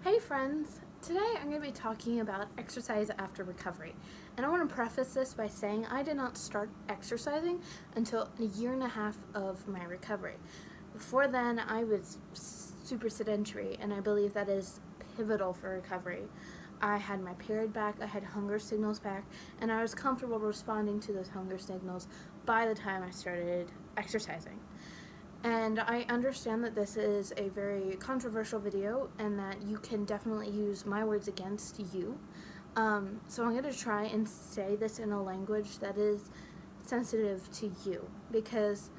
Hey friends! Today I'm going to be talking about exercise after recovery. And I want to preface this by saying I did not start exercising until a year and a half of my recovery. Before then, I was super sedentary, and I believe that is pivotal for recovery. I had my period back, I had hunger signals back, and I was comfortable responding to those hunger signals by the time I started exercising. And I understand that this is a very controversial video and that you can definitely use my words against you. So I'm going to try and say this in a language that is sensitive to you, because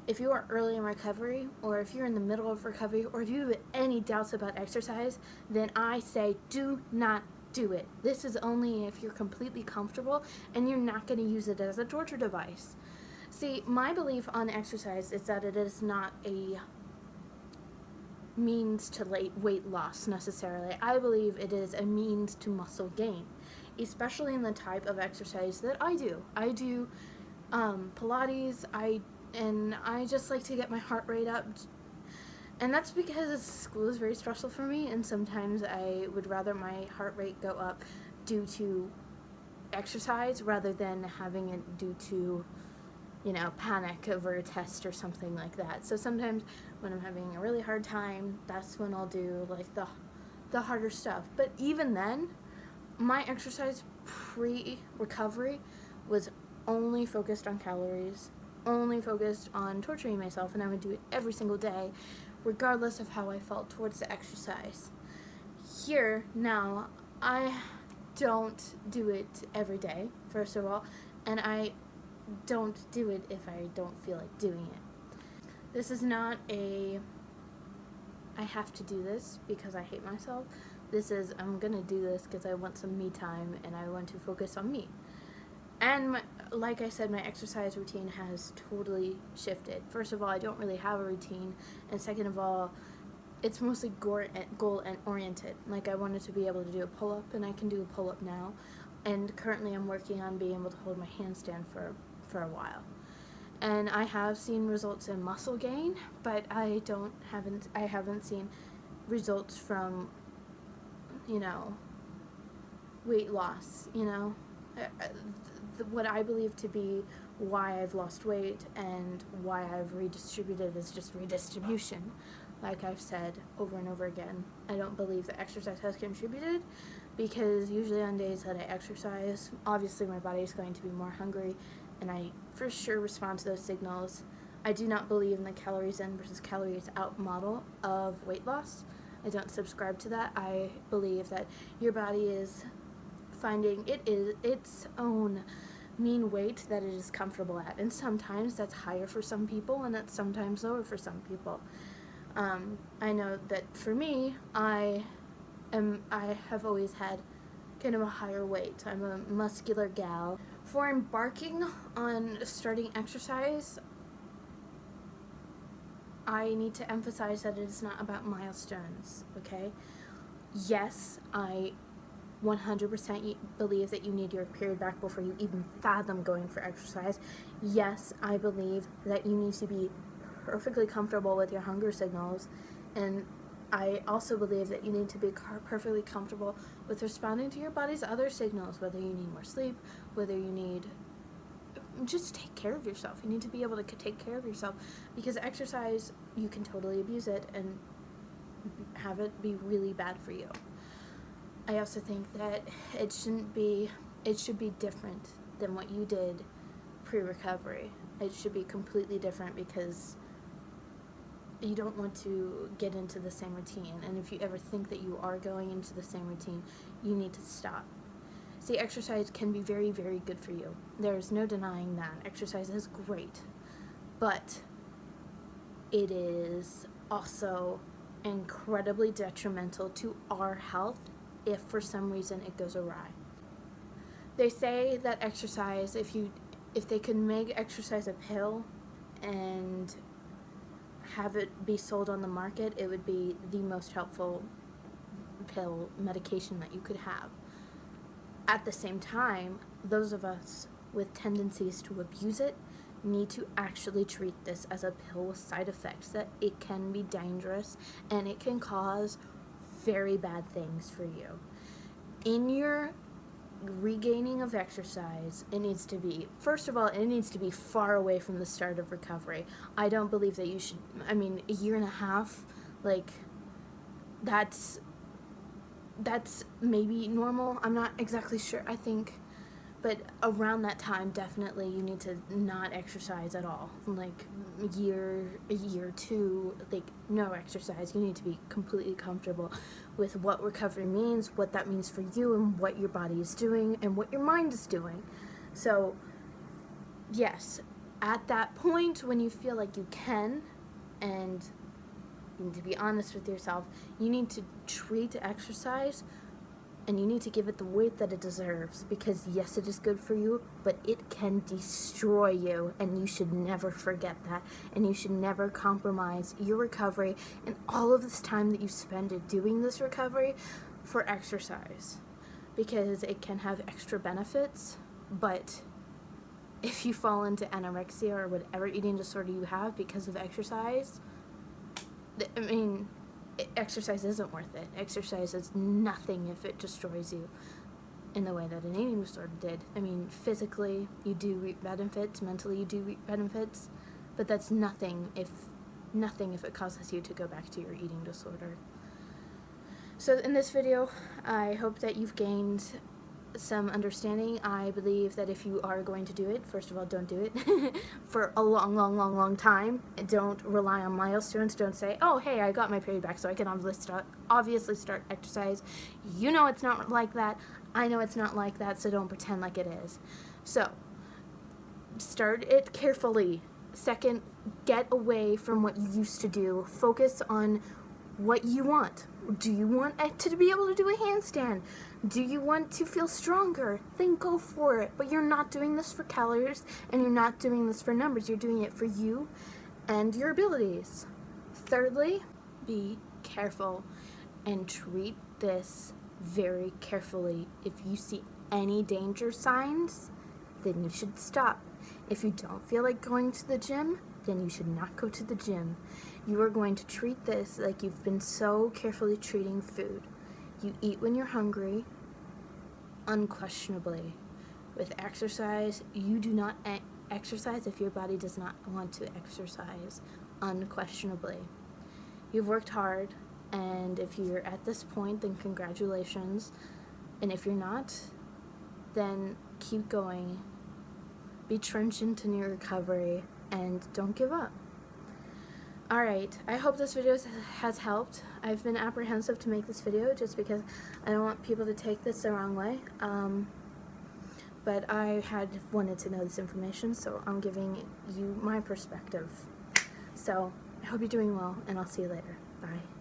if you are early in recovery, or if you're in the middle of recovery, or if you have any doubts about exercise, then I say do not do it. This is only if you're completely comfortable and you're not going to use it as a torture device. See, my belief on exercise is that it is not a means to weight loss necessarily. I believe it is a means to muscle gain, especially in the type of exercise that I do. I do Pilates, and I just like to get my heart rate up. And that's because school is very stressful for me, and sometimes I would rather my heart rate go up due to exercise rather than having it due to panic over a test or something like that. So sometimes when I'm having a really hard time, that's when I'll do like the harder stuff. But even then, my exercise pre-recovery was only focused on calories, only focused on torturing myself, and I would do it every single day, regardless of how I felt towards the exercise. Here, now, I don't do it every day, first of all, and I don't do it if I don't feel like doing it. This is not I have to do this because I hate myself. This is, I'm gonna do this because I want some me time and I want to focus on me. And like I said, my exercise routine has totally shifted. First of all, I don't really have a routine, and second of all, it's mostly goal and oriented. Like, I wanted to be able to do a pull-up, and I can do a pull-up now. And currently I'm working on being able to hold my handstand for a while. And I have seen results in muscle gain, but I haven't seen results from, weight loss, what I believe to be why I've lost weight and why I've redistributed is just redistribution. Like I've said over and over again, I don't believe that exercise has contributed, because usually on days that I exercise, obviously my body is going to be more hungry, and I for sure respond to those signals. I do not believe in the calories in versus calories out model of weight loss. I don't subscribe to that. I believe that your body is finding its own mean weight that it is comfortable at, and sometimes that's higher for some people and that's sometimes lower for some people. I know that for me, I have always had kind of a higher weight. I'm a muscular gal. For embarking on starting exercise, I need to emphasize that it is not about milestones, okay? Yes, I 100% believe that you need your period back before you even fathom going for exercise. Yes, I believe that you need to be perfectly comfortable with your hunger signals, and I also believe that you need to be perfectly comfortable with responding to your body's other signals, whether you need more sleep, whether you need just take care of yourself. You need to be able to take care of yourself, because exercise, you can totally abuse it and have it be really bad for you. I also think that it should be different than what you did pre-recovery. It should be completely different, because you don't want to get into the same routine, and if you ever think that you are going into the same routine, you need to stop. See, exercise can be very, very good for you. There's no denying that. Exercise is great, but it is also incredibly detrimental to our health if for some reason it goes awry. They say that exercise, if they could make exercise a pill and have it be sold on the market, it would be the most helpful medication that you could have. At the same time, those of us with tendencies to abuse it need to actually treat this as a pill with side effects, that it can be dangerous and it can cause very bad things for you. In your regaining of exercise, it needs to be, first of all, it needs to be far away from the start of recovery. I don't believe that you should, I mean, a year and a half, like, that's maybe normal. I'm not exactly sure, I think, but around that time, definitely you need to not exercise at all. Like a year, two, like no exercise. You need to be completely comfortable with what recovery means, what that means for you, and what your body is doing, and what your mind is doing. So, yes, at that point when you feel like you can, and you need to be honest with yourself, you need to treat exercise and you need to give it the weight that it deserves, because yes, it is good for you, but it can destroy you, and you should never forget that, and you should never compromise your recovery and all of this time that you spend doing this recovery for exercise, because it can have extra benefits. But if you fall into anorexia or whatever eating disorder you have because of exercise, I mean, exercise isn't worth it. Exercise is nothing if it destroys you in the way that an eating disorder did. I mean, physically you do reap benefits, mentally you do reap benefits, but that's nothing if it causes you to go back to your eating disorder. So in this video, I hope that you've gained some understanding. I believe that if you are going to do it, first of all, don't do it for a long time. Don't rely on milestones. Don't say, oh, hey, I got my period back, so I can obviously start exercise. You know it's not like that. I know it's not like that, so don't pretend like it is. So, start it carefully. Second, get away from what you used to do. Focus on what you want. Do you want to be able to do a handstand? Do you want to feel stronger? Then go for it. But you're not doing this for calories, and you're not doing this for numbers. You're doing it for you and your abilities. Thirdly, be careful and treat this very carefully. If you see any danger signs, then you should stop. If you don't feel like going to the gym, then you should not go to the gym. You are going to treat this like you've been so carefully treating food. You eat when you're hungry, unquestionably. With exercise, you do not exercise if your body does not want to exercise, unquestionably. You've worked hard, and if you're at this point, then congratulations. And if you're not, then keep going. Be trenchant in your recovery, and don't give up. Alright, I hope this video has helped. I've been apprehensive to make this video just because I don't want people to take this the wrong way. But I had wanted to know this information, so I'm giving you my perspective. So, I hope you're doing well, and I'll see you later. Bye.